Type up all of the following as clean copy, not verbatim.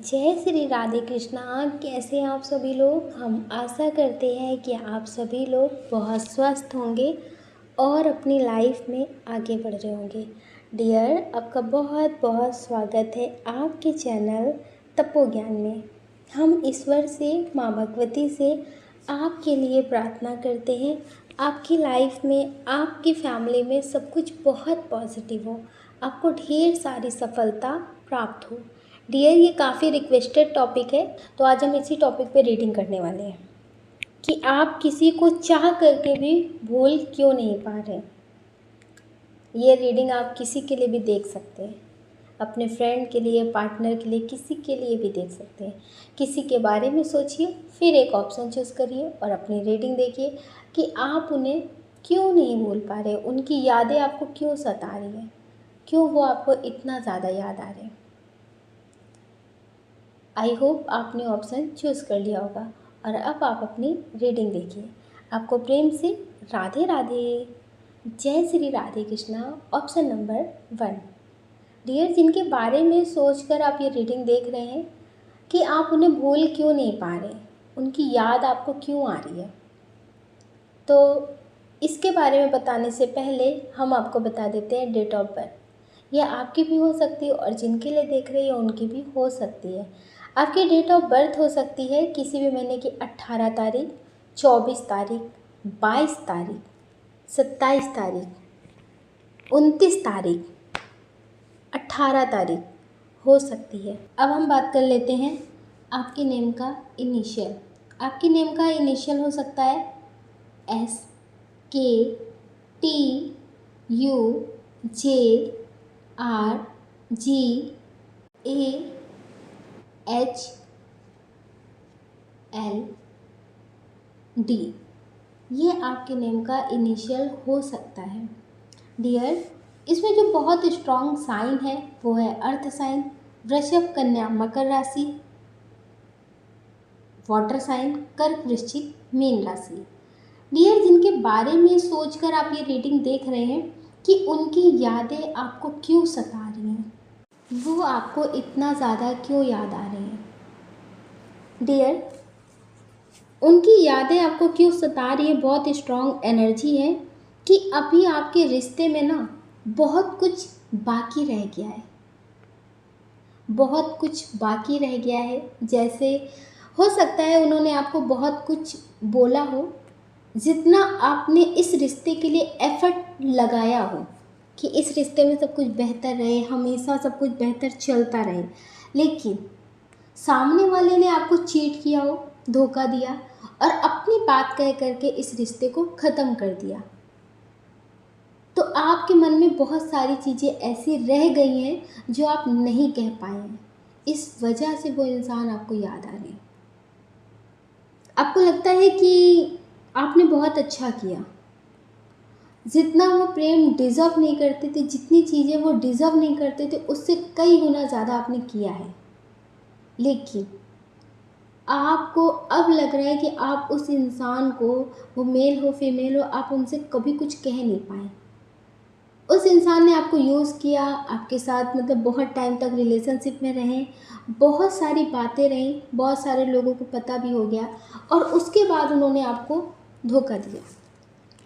जय श्री राधे कृष्णा। कैसे हैं आप सभी लोग। हम आशा करते हैं कि आप सभी लोग बहुत स्वस्थ होंगे और अपनी लाइफ में आगे बढ़ रहे होंगे। डियर, आपका बहुत बहुत स्वागत है आपके चैनल तपो ज्ञान में। हम ईश्वर से, माँ भगवती से आपके लिए प्रार्थना करते हैं, आपकी लाइफ में, आपकी फैमिली में सब कुछ बहुत पॉजिटिव हो, आपको ढेर सारी सफलता प्राप्त हो। डियर, ये काफ़ी रिक्वेस्टेड टॉपिक है, तो आज हम इसी टॉपिक पे रीडिंग करने वाले हैं कि आप किसी को चाह करके भी भूल क्यों नहीं पा रहे। ये रीडिंग आप किसी के लिए भी देख सकते हैं, अपने फ्रेंड के लिए, पार्टनर के लिए, किसी के लिए भी देख सकते हैं। किसी के बारे में सोचिए, फिर एक ऑप्शन चूज़ करिए और अपनी रीडिंग देखिए कि आप उन्हें क्यों नहीं भूल पा रहे, उनकी यादें आपको क्यों सता रही हैं, क्यों वो आपको इतना ज़्यादा याद आ रहे हैं। आई होप आपने ऑप्शन चूज़ कर लिया होगा और अब आप अपनी रीडिंग देखिए। आपको प्रेम से राधे राधे, जय Shri Radhe Krishna. Option number 1। Dear, जिनके बारे में सोचकर आप ये रीडिंग देख रहे हैं कि आप उन्हें भूल क्यों नहीं पा रहे, उनकी याद आपको क्यों आ रही है, तो इसके बारे में बताने से पहले हम आपको बता देते हैं डेट ऑफ बर्थ। यह आपकी भी हो सकती है और जिनके लिए देख रही है उनकी भी हो सकती है। आपकी डेट ऑफ बर्थ हो सकती है किसी भी महीने की 18 तारीख, 24 तारीख, 22 तारीख, 27 तारीख, 29 तारीख, 18 तारीख हो सकती है। अब हम बात कर लेते हैं आपके नेम का इनिशियल। आपके नेम का इनिशियल हो सकता है S, K, T, U, J, R, G, A, H, L, D। ये आपके नेम का इनिशियल हो सकता है। डियर, इसमें जो बहुत स्ट्रॉन्ग साइन है वो है अर्थ साइन, वृषभ, कन्या, मकर राशि, वाटर साइन, कर्क, वृश्चिक, मीन राशि। डियर, जिनके बारे में सोचकर आप ये रीडिंग देख रहे हैं कि उनकी यादें आपको क्यों सता रही हैं, वो आपको इतना ज़्यादा क्यों याद आ रही हैं। डियर, उनकी यादें आपको क्यों सता रही है, बहुत स्ट्रॉन्ग एनर्जी है कि अभी आपके रिश्ते में ना बहुत कुछ बाकी रह गया है, बहुत कुछ बाकी रह गया है। जैसे हो सकता है उन्होंने आपको बहुत कुछ बोला हो, जितना आपने इस रिश्ते के लिए एफर्ट लगाया हो कि इस रिश्ते में सब कुछ बेहतर रहे, हमेशा सब कुछ बेहतर चलता रहे, लेकिन सामने वाले ने आपको चीट किया हो, धोखा दिया और अपनी बात कह करके इस रिश्ते को ख़त्म कर दिया। तो आपके मन में बहुत सारी चीज़ें ऐसी रह गई हैं जो आप नहीं कह पाए हैं, इस वजह से वो इंसान आपको याद आ रहे हैं। आपको लगता है कि आपने बहुत अच्छा किया, जितना वो प्रेम डिज़र्व नहीं करते थे, जितनी चीज़ें वो डिज़र्व नहीं करते थे, उससे कई गुना ज़्यादा आपने किया है, लेकिन आपको अब लग रहा है कि आप उस इंसान को, वो मेल हो फीमेल हो, आप उनसे कभी कुछ कह नहीं पाए। उस इंसान ने आपको यूज़ किया, आपके साथ मतलब बहुत टाइम तक रिलेशनशिप में रहे, बहुत सारी बातें रहीं, बहुत सारे लोगों को पता भी हो गया और उसके बाद उन्होंने आपको धोखा दिया।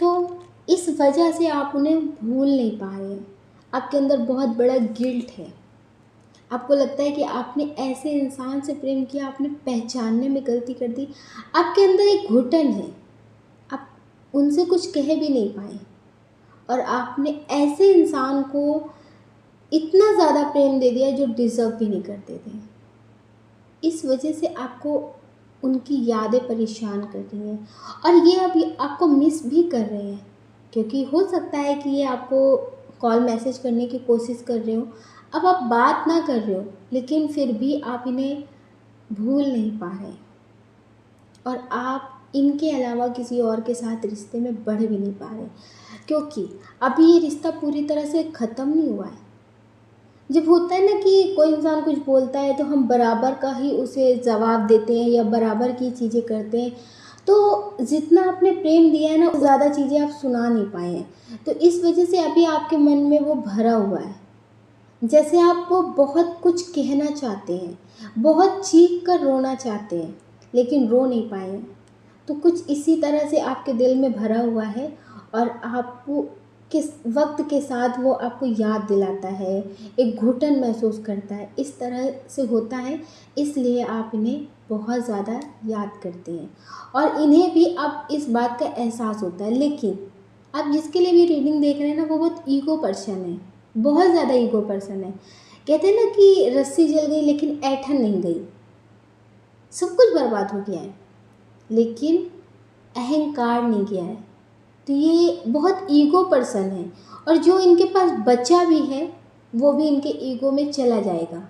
तो इस वजह से आप उन्हें भूल नहीं पा रहे हैं। आपके अंदर बहुत बड़ा गिल्ट है। आपको लगता है कि आपने ऐसे इंसान से प्रेम किया, आपने पहचानने में गलती कर दी, आपके अंदर एक घुटन है, आप उनसे कुछ कह भी नहीं पाए और आपने ऐसे इंसान को इतना ज़्यादा प्रेम दे दिया जो डिज़र्व भी नहीं करते थे। इस वजह से आपको उनकी यादें परेशान कर रही हैं और ये अभी आपको मिस भी कर रहे हैं, क्योंकि हो सकता है कि ये आपको कॉल मैसेज करने की कोशिश कर रहे हो, अब आप बात ना कर रहे हो, लेकिन फिर भी आप इन्हें भूल नहीं पा रहे और आप इनके अलावा किसी और के साथ रिश्ते में बढ़ भी नहीं पा रहे, क्योंकि अभी ये रिश्ता पूरी तरह से ख़त्म नहीं हुआ है। जब होता है ना कि कोई इंसान कुछ बोलता है तो हम बराबर का ही उसे जवाब देते हैं या बराबर की चीज़ें करते हैं, तो जितना आपने प्रेम दिया है ना, ज़्यादा चीज़ें आप सुना नहीं पाए हैं, तो इस वजह से अभी आपके मन में वो भरा हुआ है। जैसे आप वो बहुत कुछ कहना चाहते हैं, बहुत चीख कर रोना चाहते हैं, लेकिन रो नहीं पाए हैं। तो कुछ इसी तरह से आपके दिल में भरा हुआ है, और आपको किस वक्त के साथ वो आपको याद दिलाता है, एक घुटन महसूस करता है, इस तरह से होता है। इसलिए आप इन्हें बहुत ज़्यादा याद करते हैं, और इन्हें भी अब इस बात का एहसास होता है। लेकिन आप जिसके लिए भी रीडिंग देख रहे हैं ना, वो बहुत ईगो पर्सन है, बहुत ज़्यादा ईगो पर्सन है। कहते हैं ना कि रस्सी जल गई लेकिन ऐंठन नहीं गई, सब कुछ बर्बाद हो गया है लेकिन अहंकार नहीं गया है। तो ये बहुत ईगो पर्सन है, और जो इनके पास बच्चा भी है वो भी इनके ईगो में चला जाएगा।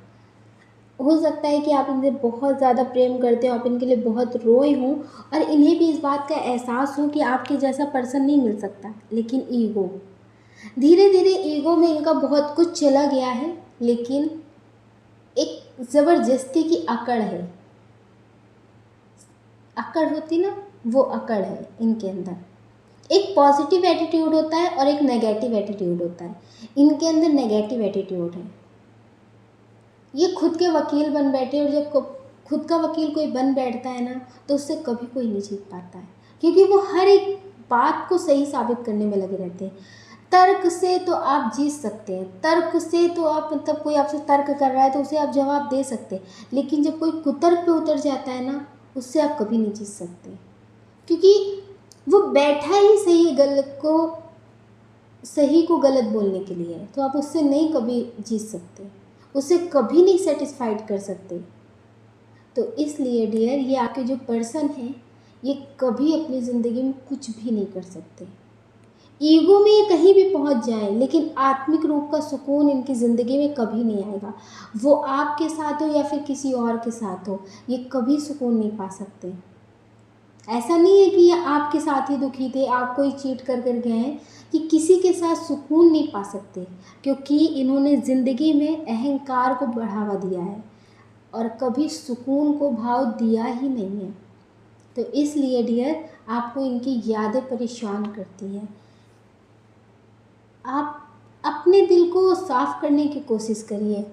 हो सकता है कि आप इनसे बहुत ज़्यादा प्रेम करते हो, आप इनके लिए बहुत रोए हों, और इन्हें भी इस बात का एहसास हो कि आपके जैसा पर्सन नहीं मिल सकता, लेकिन ईगो, धीरे धीरे ईगो में इनका बहुत कुछ चला गया है। लेकिन एक ज़बरदस्ती की अकड़ है, अकड़ होती ना, वो अकड़ है इनके अंदर। एक पॉजिटिव एटीट्यूड होता है और एक नेगेटिव एटीट्यूड होता है। इनके अंदर नेगेटिव एटीट्यूड है, ये खुद के वकील बन बैठे, और जब खुद का वकील कोई बन बैठता है ना, तो उससे कभी कोई नहीं जीत पाता है, क्योंकि वो हर एक बात को सही साबित करने में लगे रहते हैं। तर्क से तो आप जीत सकते हैं, तर्क से तो आप, मतलब कोई आपसे तर्क कर रहा है तो उसे आप जवाब दे सकते हैं, लेकिन जब कोई कुतर्क पे उतर जाता है ना, उससे आप कभी नहीं जीत सकते, क्योंकि वो बैठा ही सही को गलत बोलने के लिए है। तो आप उससे नहीं कभी जीत सकते, उसे कभी नहीं सेटिस्फाइड कर सकते। तो इसलिए डियर, ये आपके जो पर्सन हैं, ये कभी अपनी ज़िंदगी में कुछ भी नहीं कर सकते। ईगो में ये कहीं भी पहुंच जाए, लेकिन आत्मिक रूप का सुकून इनकी ज़िंदगी में कभी नहीं आएगा। वो आपके साथ हो या फिर किसी और के साथ हो, ये कभी सुकून नहीं पा सकते। ऐसा नहीं है कि ये आपके साथ ही दुखी थे, आपको ही चीट कर गए हैं, कि किसी के साथ सुकून नहीं पा सकते, क्योंकि इन्होंने ज़िंदगी में अहंकार को बढ़ावा दिया है और कभी सुकून को भाव दिया ही नहीं है। तो इसलिए डियर, आपको इनकी यादें परेशान करती हैं। आप अपने दिल को साफ करने की कोशिश करिए,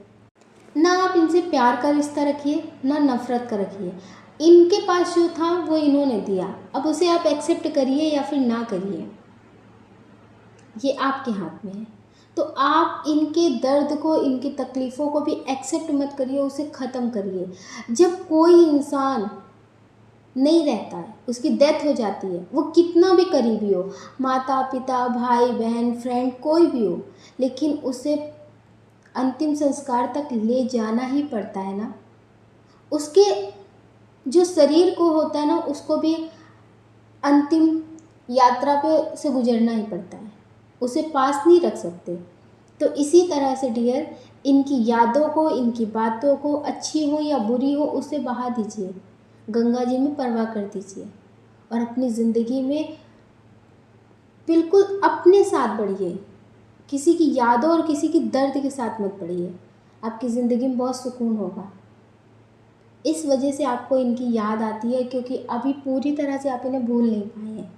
ना आप इनसे प्यार का रिश्ता रखिए, ना नफ़रत का रखिए। इनके पास जो था वो इन्होंने दिया, अब उसे आप एक्सेप्ट करिए या फिर ना करिए, ये आपके हाथ में है। तो आप इनके दर्द को, इनकी तकलीफ़ों को भी एक्सेप्ट मत करिए, उसे ख़त्म करिए। जब कोई इंसान नहीं रहता है, उसकी डेथ हो जाती है, वो कितना भी करीबी हो, माता पिता, भाई बहन, फ्रेंड, कोई भी हो, लेकिन उसे अंतिम संस्कार तक ले जाना ही पड़ता है ना। उसके जो शरीर को होता है ना, उसको भी अंतिम यात्रा पे से गुजरना ही पड़ता है, उसे पास नहीं रख सकते। तो इसी तरह से डियर, इनकी यादों को, इनकी बातों को, अच्छी हो या बुरी हो, उसे बहा दीजिए, गंगा जी में परवाह कर दीजिए, और अपनी ज़िंदगी में बिल्कुल अपने साथ बढ़िए। किसी की यादों और किसी की दर्द के साथ मत बढ़िए, आपकी ज़िंदगी में बहुत सुकून होगा। इस वजह से आपको इनकी याद आती है, क्योंकि अभी पूरी तरह से आप इन्हें भूल नहीं पाए हैं।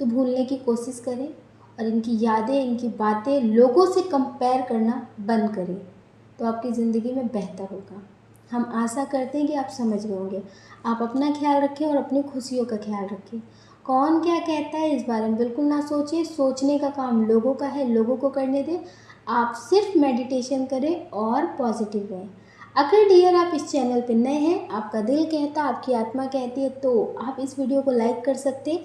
तो भूलने की कोशिश करें, और इनकी यादें, इनकी बातें लोगों से कंपेयर करना बंद करें, तो आपकी ज़िंदगी में बेहतर होगा। हम आशा करते हैं कि आप समझ गए होंगे। आप अपना ख्याल रखें और अपनी खुशियों का ख्याल रखें। कौन क्या कहता है इस बारे में बिल्कुल ना सोचें, सोचने का काम लोगों का है, लोगों को करने दें। आप सिर्फ मेडिटेशन करें और पॉजिटिव रहें। अगर डियर आप इस चैनल पर नए हैं, आपका दिल कहता, आपकी आत्मा कहती है, तो आप इस वीडियो को लाइक कर सकते,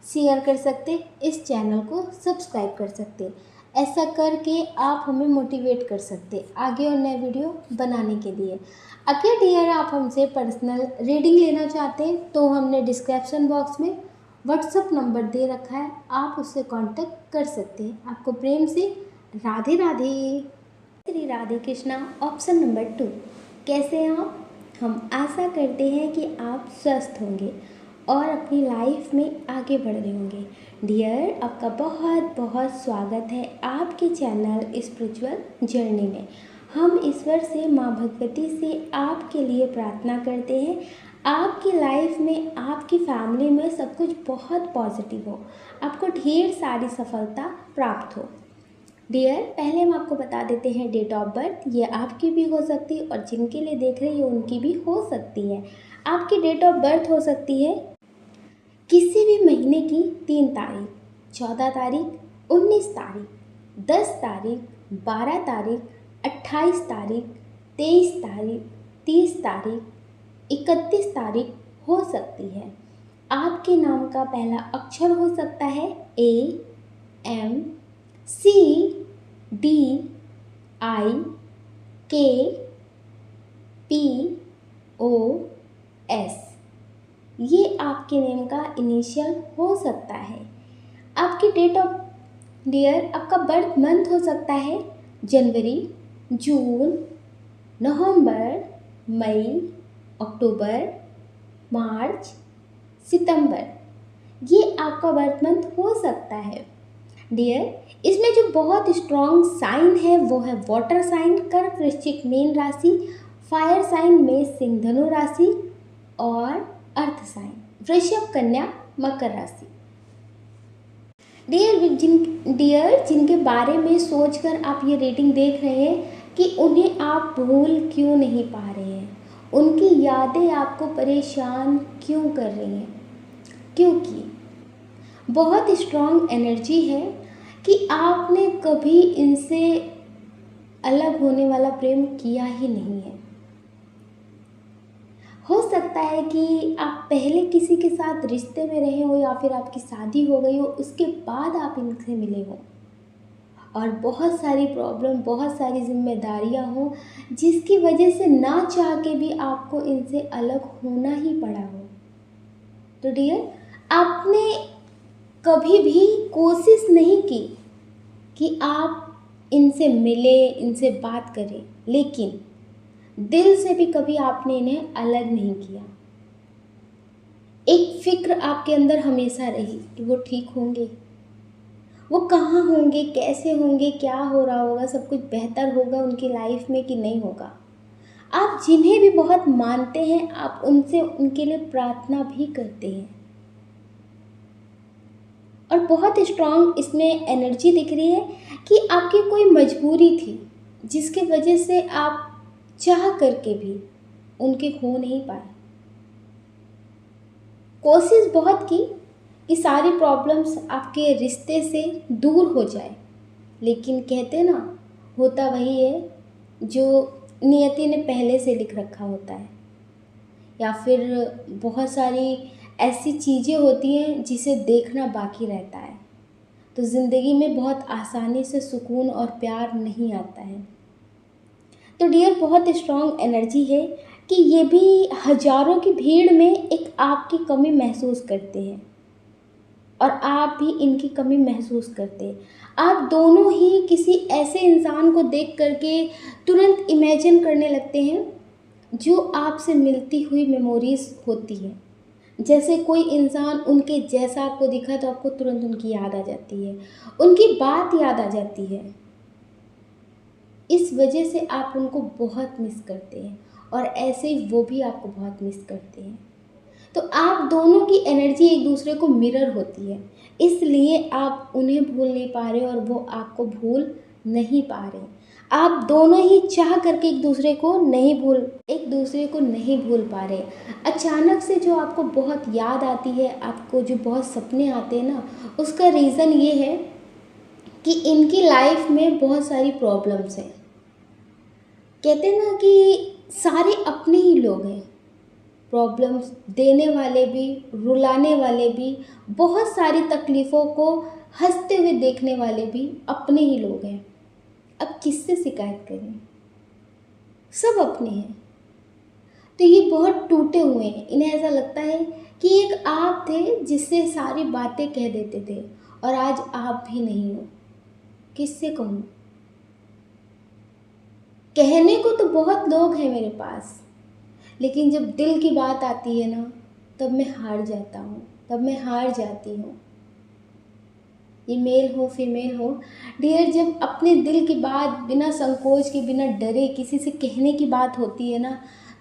शेयर कर सकते, इस चैनल को सब्सक्राइब कर सकते। ऐसा करके आप हमें मोटिवेट कर सकते आगे और नए वीडियो बनाने के लिए। अगर डियर आप हमसे पर्सनल रीडिंग लेना चाहते हैं, तो हमने डिस्क्रिप्शन बॉक्स में व्हाट्सएप नंबर दे रखा है, आप उससे कांटेक्ट कर सकते हैं। आपको प्रेम से राधे राधे। श्री राधे कृष्णा। ऑप्शन नंबर 2, कैसे हैं आप? हम आशा करते हैं कि आप स्वस्थ होंगे और अपनी लाइफ में आगे बढ़ रहे होंगे। डियर, आपका बहुत बहुत स्वागत है आपके चैनल स्पिरिचुअल जर्नी में। हम ईश्वर से, माँ भगवती से आपके लिए प्रार्थना करते हैं, आपकी लाइफ में, आपकी फैमिली में सब कुछ बहुत पॉजिटिव हो, आपको ढेर सारी सफलता प्राप्त हो। डियर, पहले हम आपको बता देते हैं डेट ऑफ बर्थ। ये आपकी भी हो सकती है और जिनके लिए देख रहे हैं उनकी भी हो सकती है। आपकी डेट ऑफ बर्थ हो सकती है किसी भी महीने की 3 तारीख, 14 तारीख, 19 तारीख, 10 तारीख, 12 तारीख, 28 तारीख, 23 तारीख, 30 तारीख, 31 तारीख हो सकती है। आपके नाम का पहला अक्षर हो सकता है A, M, C, D, I, K, P, O, S। ये आपके नेम का इनिशियल हो सकता है। आपकी डेट ऑफ डियर, आपका बर्थ मंथ हो सकता है जनवरी, जून, नवंबर, मई, अक्टूबर, मार्च, सितंबर। ये आपका बर्थ मंथ हो सकता है। डियर, इसमें जो बहुत स्ट्रॉन्ग साइन है वो है वाटर साइन कर्क वृश्चिक मीन राशि, फायर साइन मेष सिंह धनु राशि और अर्थ साइन वृषभ कन्या मकर राशि। डियर, जिनके बारे में सोचकर आप ये रेटिंग देख रहे हैं कि उन्हें आप भूल क्यों नहीं पा रहे हैं, उनकी यादें आपको परेशान क्यों कर रही हैं, क्योंकि बहुत स्ट्रॉन्ग एनर्जी है कि आपने कभी इनसे अलग होने वाला प्रेम किया ही नहीं है। हो सकता है कि आप पहले किसी के साथ रिश्ते में रहे हो या फिर आपकी शादी हो गई हो, उसके बाद आप इनसे मिले हो और बहुत सारी प्रॉब्लम, बहुत सारी जिम्मेदारियां हो जिसकी वजह से ना चाह के भी आपको इनसे अलग होना ही पड़ा हो। तो डियर, आपने कभी भी कोशिश नहीं की कि आप इनसे मिले, इनसे बात करें, लेकिन दिल से भी कभी आपने इन्हें अलग नहीं किया। एक फिक्र आपके अंदर हमेशा रही कि वो ठीक होंगे, वो कहाँ होंगे, कैसे होंगे, क्या हो रहा होगा, सब कुछ बेहतर होगा उनकी लाइफ में कि नहीं होगा। आप जिन्हें भी बहुत मानते हैं, आप उनसे उनके लिए प्रार्थना भी करते हैं और बहुत स्ट्रांग इसमें एनर्जी दिख रही है कि आपकी कोई मजबूरी थी जिसकी वजह से आप चाह करके भी उनके हो नहीं पाए। कोशिश बहुत की कि सारी प्रॉब्लम्स आपके रिश्ते से दूर हो जाए, लेकिन कहते ना, होता वही है जो नियति ने पहले से लिख रखा होता है, या फिर बहुत सारी ऐसी चीज़ें होती हैं जिसे देखना बाकी रहता है। तो ज़िंदगी में बहुत आसानी से सुकून और प्यार नहीं आता है। तो डियर, बहुत स्ट्रॉन्ग एनर्जी है कि ये भी हजारों की भीड़ में एक आपकी कमी महसूस करते हैं और आप भी इनकी कमी महसूस करते हैं। आप दोनों ही किसी ऐसे इंसान को देख करके तुरंत इमेजिन करने लगते हैं जो आपसे मिलती हुई मेमोरीज होती हैं। जैसे कोई इंसान उनके जैसा आपको दिखा तो आपको तुरंत उनकी याद आ जाती है, उनकी बात याद आ जाती है। इस वजह से आप उनको बहुत मिस करते हैं और ऐसे ही वो भी आपको बहुत मिस करते हैं। तो आप दोनों की एनर्जी एक दूसरे को मिरर होती है, इसलिए आप उन्हें भूल नहीं पा रहे और वो आपको भूल नहीं पा रहे। आप दोनों ही चाह करके एक दूसरे को नहीं भूल पा रहे। अचानक से जो आपको बहुत याद आती है, आपको जो बहुत सपने आते हैं ना, उसका रीज़न ये है कि इनकी लाइफ में बहुत सारी प्रॉब्लम्स हैं। कहते हैं ना कि सारे अपने ही लोग हैं, प्रॉब्लम्स देने वाले भी, रुलाने वाले भी, बहुत सारी तकलीफ़ों को हंसते हुए देखने वाले भी अपने ही लोग हैं। अब किससे शिकायत करें, सब अपने हैं। तो ये बहुत टूटे हुए हैं, इन्हें ऐसा लगता है कि एक आप थे जिससे सारी बातें कह देते थे और आज आप भी नहीं हो। किससे कहूँ, कहने को तो बहुत लोग हैं मेरे पास, लेकिन जब दिल की बात आती है ना, तब मैं हार जाता हूँ, तब मैं हार जाती हूँ। ये मेल हो फीमेल हो डियर, जब अपने दिल की बात बिना संकोच के, बिना डरे किसी से कहने की बात होती है ना,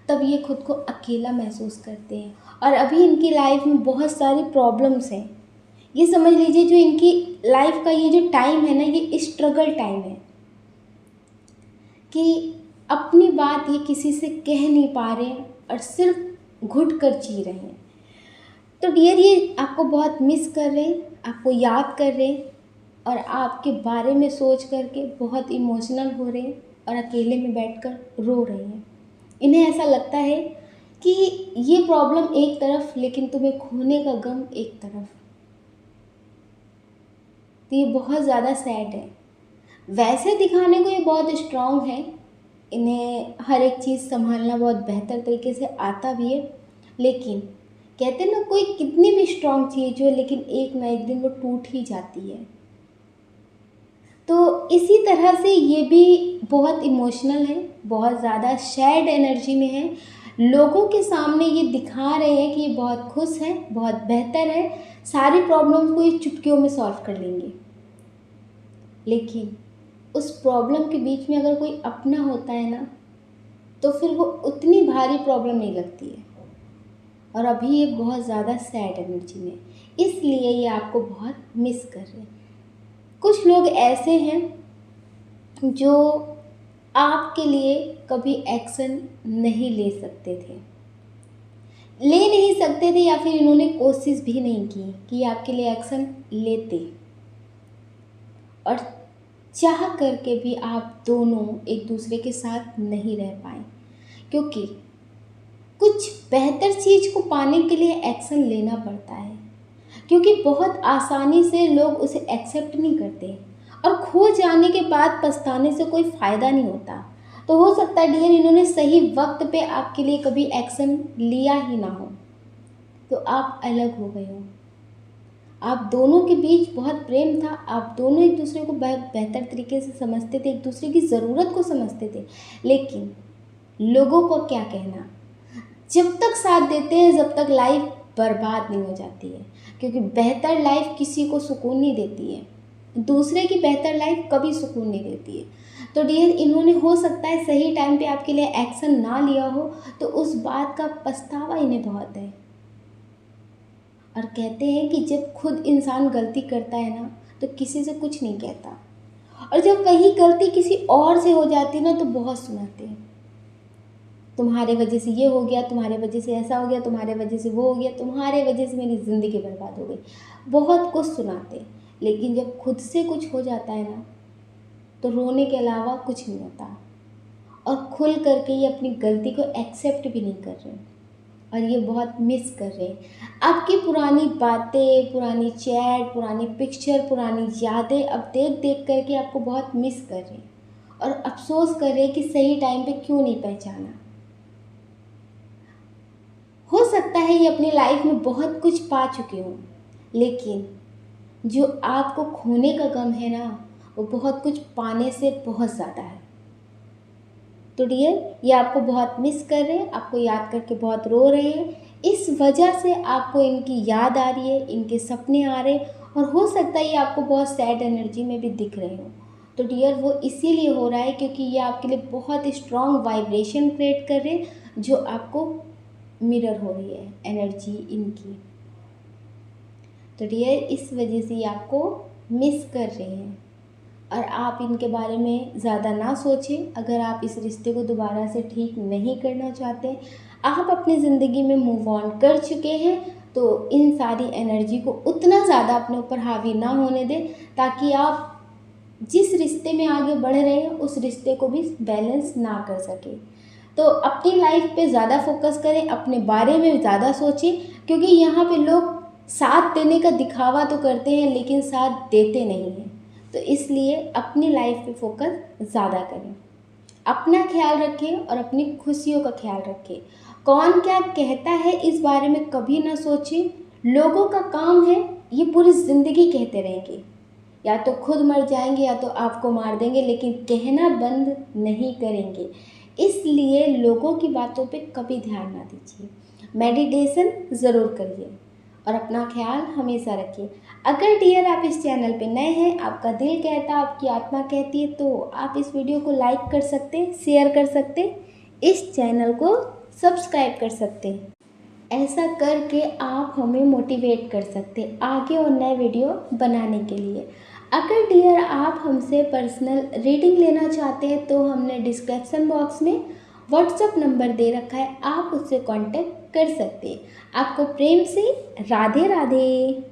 तब ये खुद को अकेला महसूस करते हैं। और अभी इनकी लाइफ में बहुत सारी प्रॉब्लम्स हैं, ये समझ लीजिए जो इनकी लाइफ का ये जो टाइम है ना, ये स्ट्रगल टाइम है कि अपनी बात ये किसी से कह नहीं पा रहे हैं और सिर्फ घुट कर जी रहे हैं। तो डियर, ये आपको बहुत मिस कर रहे हैं, आपको याद कर रहे हैं और आपके बारे में सोच करके बहुत इमोशनल हो रहे हैं और अकेले में बैठकर रो रहे हैं। इन्हें ऐसा लगता है कि ये प्रॉब्लम एक तरफ, लेकिन तुम्हें खोने का गम एक तरफ। तो ये बहुत ज़्यादा सैड है। वैसे दिखाने को ये बहुत स्ट्रांग है, इन्हें हर एक चीज़ संभालना बहुत बेहतर तरीके से आता भी है, लेकिन कहते हैं ना, कोई कितनी भी स्ट्रांग चीज़ हो लेकिन एक ना एक दिन वो टूट ही जाती है। तो इसी तरह से ये भी बहुत इमोशनल है, बहुत ज़्यादा सैड एनर्जी में है। लोगों के सामने ये दिखा रहे हैं कि ये बहुत खुश है, बहुत बेहतर है, सारी प्रॉब्लम्स को ये चुटकियों में सॉल्व कर लेंगे। लेकिन उस प्रॉब्लम के बीच में अगर कोई अपना होता है ना, तो फिर वो उतनी भारी प्रॉब्लम नहीं लगती है। और अभी ये बहुत ज़्यादा सैड एनर्जी में, इसलिए ये आपको बहुत मिस कर रहे हैं। कुछ लोग ऐसे हैं जो आपके लिए कभी एक्शन नहीं ले सकते थे, ले नहीं सकते थे, या फिर इन्होंने कोशिश भी नहीं की कि आपके लिए एक्शन लेते, और चाह करके भी आप दोनों एक दूसरे के साथ नहीं रह पाए, क्योंकि कुछ बेहतर चीज़ को पाने के लिए एक्शन लेना पड़ता है, क्योंकि बहुत आसानी से लोग उसे एक्सेप्ट नहीं करते और खो जाने के बाद पछताने से कोई फ़ायदा नहीं होता। तो हो सकता है डियर, इन्होंने सही वक्त पे आपके लिए कभी एक्शन लिया ही ना हो, तो आप अलग हो गए हो। आप दोनों के बीच बहुत प्रेम था, आप दोनों एक दूसरे को बेहतर तरीके से समझते थे, एक दूसरे की ज़रूरत को समझते थे, लेकिन लोगों को क्या कहना, जब तक साथ देते हैं जब तक लाइफ बर्बाद नहीं हो जाती है, क्योंकि बेहतर लाइफ किसी को सुकून नहीं देती है, दूसरे की बेहतर लाइफ कभी सुकून नहीं देती है। तो डियर, इन्होंने हो सकता है सही टाइम पे आपके लिए एक्शन ना लिया हो, तो उस बात का पछतावा इन्हें बहुत है। और कहते हैं कि जब खुद इंसान गलती करता है ना, तो किसी से कुछ नहीं कहता, और जब वही गलती किसी और से हो जाती है ना, तो बहुत सुनाते हैं। तुम्हारे वजह से ये हो गया, तुम्हारे वजह से ऐसा हो गया, तुम्हारे वजह से वो हो गया, तुम्हारे वजह से मेरी ज़िंदगी बर्बाद हो गई, बहुत कुछ सुनाते। लेकिन जब खुद से कुछ हो जाता है ना, तो रोने के अलावा कुछ नहीं होता, और खुल करके ये अपनी गलती को एक्सेप्ट भी नहीं कर रहे, और ये बहुत मिस कर रहे हैं। आपकी पुरानी बातें, पुरानी चैट, पुरानी पिक्चर, पुरानी यादें अब देख देख करके आपको बहुत मिस कर रहे हैं, और अफसोस कर रहे हैं कि सही टाइम पे क्यों नहीं पहचाना। हो सकता है ये अपनी लाइफ में बहुत कुछ पा चुके हों, लेकिन जो आपको खोने का गम है ना, वो बहुत कुछ पाने से बहुत ज़्यादा है। तो डियर, ये आपको बहुत मिस कर रहे हैं, आपको याद करके बहुत रो रहे हैं, इस वजह से आपको इनकी याद आ रही है, इनके सपने आ रहे हैं, और हो सकता है ये आपको बहुत सैड एनर्जी में भी दिख रहे हो। तो डियर, वो इसीलिए हो रहा है क्योंकि ये आपके लिए बहुत स्ट्रॉन्ग वाइब्रेशन क्रिएट कर रहे हैं, जो आपको मिरर हो रही है एनर्जी इनकी। तो डियर, इस वजह से ये आपको मिस कर रहे हैं, और आप इनके बारे में ज़्यादा ना सोचें। अगर आप इस रिश्ते को दोबारा से ठीक नहीं करना चाहते, आप अपनी ज़िंदगी में मूव ऑन कर चुके हैं, तो इन सारी एनर्जी को उतना ज़्यादा अपने ऊपर हावी ना होने दें, ताकि आप जिस रिश्ते में आगे बढ़ रहे हैं उस रिश्ते को भी बैलेंस ना कर सके। तो अपनी लाइफ पे ज़्यादा फोकस करें, अपने बारे में ज़्यादा सोचें, क्योंकि यहाँ पे लोग साथ देने का दिखावा तो करते हैं लेकिन साथ देते नहीं हैं। तो इसलिए अपनी लाइफ पे फोकस ज़्यादा करें, अपना ख्याल रखें और अपनी खुशियों का ख्याल रखें। कौन क्या कहता है इस बारे में कभी ना सोचें। लोगों का काम है ये पूरी ज़िंदगी कहते रहेंगे, या तो खुद मर जाएंगे या तो आपको मार देंगे, लेकिन कहना बंद नहीं करेंगे। इसलिए लोगों की बातों पे कभी ध्यान ना दीजिए, मेडिटेशन ज़रूर करिए और अपना ख्याल हमेशा रखिए। अगर डियर आप इस चैनल पे नए हैं, आपका दिल कहता, आपकी आत्मा कहती है, तो आप इस वीडियो को लाइक कर सकते, शेयर कर सकते, इस चैनल को सब्सक्राइब कर सकते हैं। ऐसा करके आप हमें मोटिवेट कर सकते हैं आगे और नए वीडियो बनाने के लिए। अगर डियर आप हमसे पर्सनल रीडिंग लेना चाहते हैं तो हमने डिस्क्रिप्शन बॉक्स में व्हाट्सएप नंबर दे रखा है, आप उससे कांटेक्ट कर सकते हैं। आपको प्रेम से राधे राधे।